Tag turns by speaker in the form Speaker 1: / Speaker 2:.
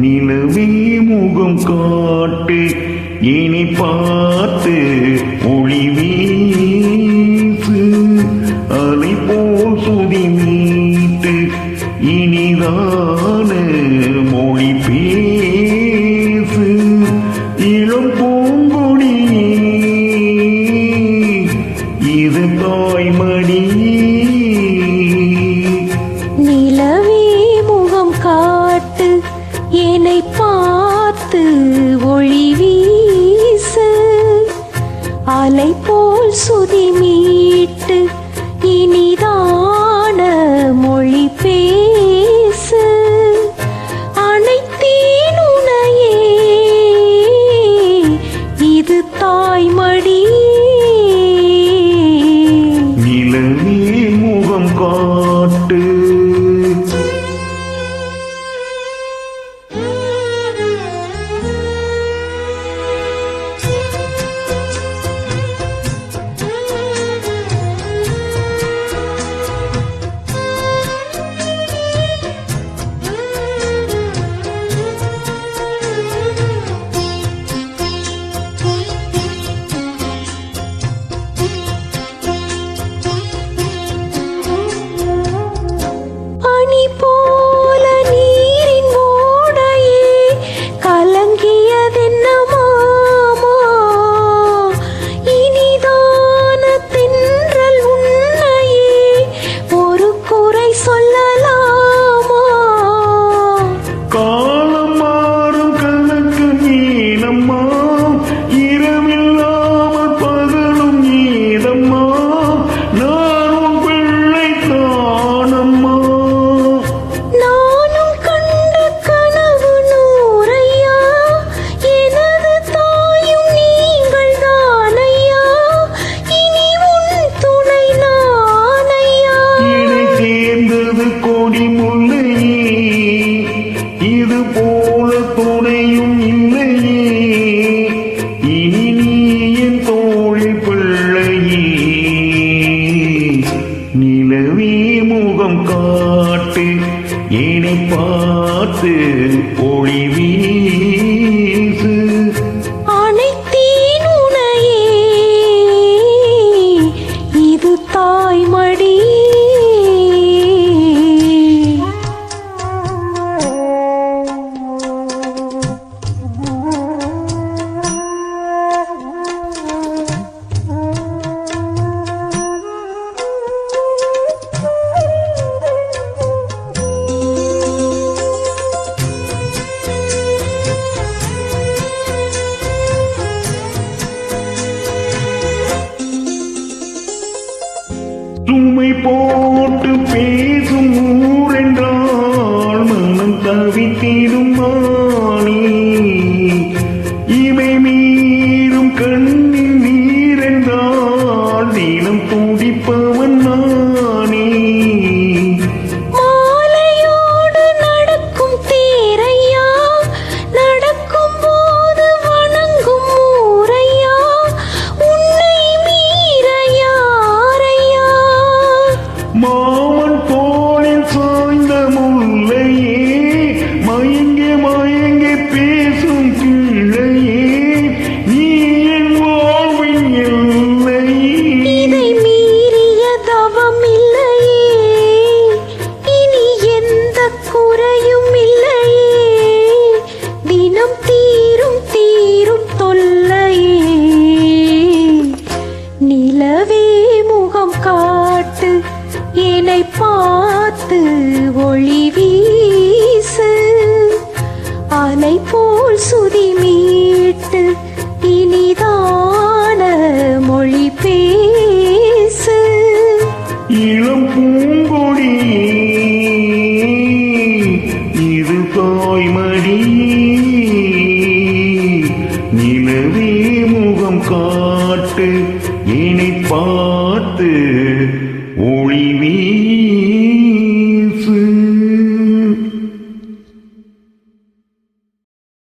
Speaker 1: நிலவே முகம் காட்டு இனி பார்த்து ஒளி வீசு அலை போல் சுதி மீட்டு இனிதான மொழி பேசு இளம் பூங்கொடி இது தாய்மடி.
Speaker 2: நிலவே முகம் காட்டு என்னை பார்த்து ஒளி வீசு அலை போல் சுதி மீட்டு இனிதான மொழி பேசு அனைத்தேன் உனையே இது தாய்மடி.
Speaker 1: நிலவே முகம் காட்டு. இது போல துணையும் இல்லையே இனி நீ என் தோழி பிள்ளையே. நிலவே முகம் காட்டு என்னை பார்த்து ஒளி வீசு
Speaker 2: அனைத்தேன் உனையே இது தாய்மடி.
Speaker 1: சுமை போட்டு பேசும் ஊரென்றால் மனம் தவித்திடும் மானே. இவை மீறும் கண்ணில் நீரென்றால் தினம் துடிப்பவன் நானே.
Speaker 2: மாலையோடு நடக்கும் தேரையா நடக்கும் போது வணங்கும் ஊரையா உன்னை மீறையா.
Speaker 1: மாமன் தோளில் சாய்ந்த முல்லையே மயங்கி மயங்கி பேசும் கிள்ளையே நீ என் வாழ்வின் எல்லை.
Speaker 2: இதை மீறிய தவம் இல்லையே இனி எந்த குறையும் இல்லையே தினம் தீரும் தீரும் தொல்லையே. நிலவே முகம் காட்டு என்னை பார்த்து ஒளி வீசு அலை போல் சுதி மீட்டு இனிதான மொழி பேசு.
Speaker 1: இளம் பூங்கொடி இது தாய்மடி. நிலவே முகம் காட்டு என்னை பார்த்து ஒளி வீசு.